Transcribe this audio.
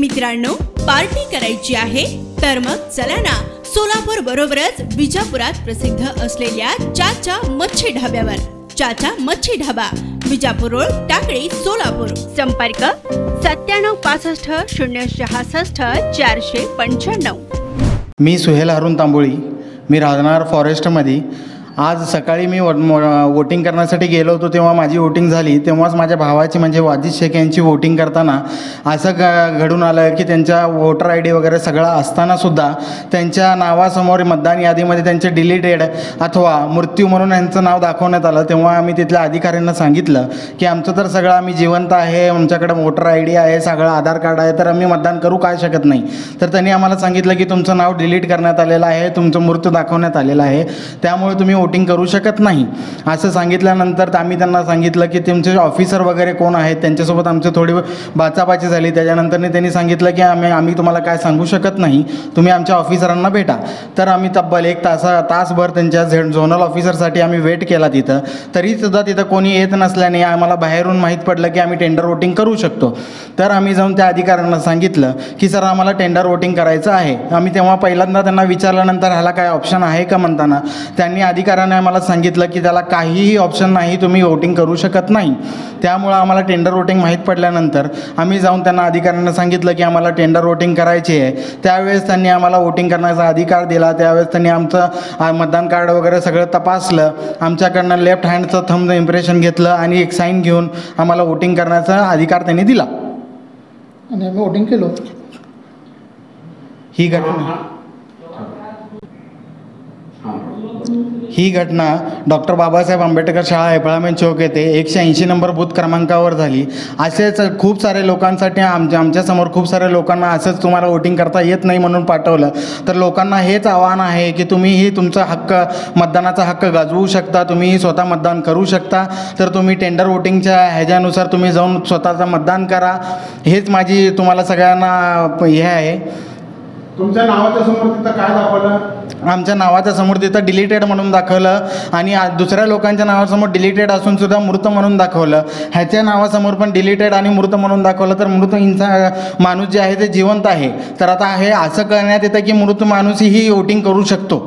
मित्रांनो, पार्टी करायची आहे तर मग चला ना, सोलापूर बरोबरच विजापुरात प्रसिद्ध असलेल्या चाचा मच्छी ढाब्यावर. चाचा मच्छी ढाबा, विजापूर रोड, टाकळी, सोलापूर. संपर्क 9765 066 495. मी सुहेल अरुण तांबोळी. मी राहणार फॉरेस्टमध्ये. आज सकाळी मी वोटिंग करण्यासाठी गेलो होतो, तेव्हा माझी वोटिंग झाली. तेव्हाच माझ्या भावाची म्हणजे वाजिद शेख यांची वोटिंग करताना असं घडून आलं की त्यांच्या वोटर आय डी वगैरे सगळं असतानासुद्धा त्यांच्या नावासमोर मतदान यादीमध्ये त्यांचे डिलीटेड अथवा मृत्यू म्हणून यांचं नाव दाखवण्यात आलं. तेव्हा आम्ही तिथल्या अधिकाऱ्यांना सांगितलं की आमचं तर सगळं आम्ही जिवंत आहे, आमच्याकडे वोटर आय डी आहे, सगळं आधार कार्ड आहे, तर आम्ही मतदान करू काय शकत नाही. तर त्यांनी आम्हाला सांगितलं की तुमचं नाव डिलीट करण्यात आलेलं आहे, तुमचं मृत्यू दाखवण्यात आलेला आहे, त्यामुळे तुम्ही वोटिंग करू शकत नाही. असं सांगितल्यानंतर आम्ही त्यांना सांगितलं की तुमचे ऑफिसर वगैरे कोण आहेत, त्यांच्यासोबत आमची थोडी बाचाबाची झाली. त्याच्यानंतर त्यांनी सांगितलं की आम्ही तुम्हाला काय सांगू शकत नाही, तुम्ही आमच्या ऑफिसरांना भेटा. तर आम्ही तब्बल एक तासभर त्यांच्या झोनल ऑफिसरसाठी आम्ही वेट केला तिथं. तरीसुद्धा तिथं कोणी येत नसल्याने आम्हाला बाहेरून माहीत पडलं की आम्ही टेंडर वोटिंग करू शकतो. तर आम्ही जाऊन त्या अधिकाऱ्यांना सांगितलं की सर आम्हाला टेंडर वोटिंग करायचं आहे. आम्ही तेव्हा पहिल्यांदा त्यांना विचारल्यानंतर ह्याला काय ऑप्शन आहे का म्हणताना त्यांनी अधिकाऱ्याने आम्हाला सांगितलं की त्याला काहीही ऑप्शन नाही, तुम्ही वोटिंग करू शकत नाही. त्यामुळं आम्हाला टेंडर वोटिंग माहीत पडल्यानंतर आम्ही जाऊन त्यांना अधिकाऱ्यांना सांगितलं की आम्हाला टेंडर वोटिंग करायची आहे. त्यावेळेस त्यांनी आम्हाला वोटिंग करण्याचा अधिकार दिला. त्यावेळेस त्यांनी आमचं मतदान कार्ड वगैरे सगळं तपासलं, आमच्याकडनं लेफ्ट हँडचं थंब इम्प्रेशन घेतलं आणि एक साईन घेऊन आम्हाला वोटिंग करण्याचा अधिकार त्यांनी दिला आणि आम्ही वोटिंग केलो. ही घटना डॉक्टर बाबासाहेब आंबेडकर शाळा हेपळामेन चौक येथे 180 नंबर बूथ क्रमांकावर झाली. असेच खूप सारे लोकांसाठी आमच्यासमोर खूप साऱ्या लोकांना असंच तुम्हाला वोटिंग करता येत नाही म्हणून पाठवलं. तर लोकांना हेच आव्हान आहे की तुम्हीही तुमचा हक्क, मतदानाचा हक्क गाजवू शकता, तुम्हीही स्वतः मतदान करू शकता. तर तुम्ही टेंडर वोटिंगच्या ह्याच्यानुसार तुम्ही जाऊन स्वतःचं मतदान करा. हेच माझी तुम्हाला सगळ्यांना हे आहे. तुमच्या नावाच्या समोर तिथं काय दाखवलं? आमच्या नावाच्या समोर तिथं डिलीटेड म्हणून दाखवलं आणि दुसऱ्या लोकांच्या नावासमोर डिलीटेड असून सुद्धा मृत म्हणून दाखवलं. ह्याच्या नावासमोर पण डिलीटेड आणि मृत म्हणून दाखवलं. तर मृत माणूस जे आहे ते जिवंत आहे. तर आता हे असं करण्यात येतं की मृत माणूसही वोटिंग करू शकतो.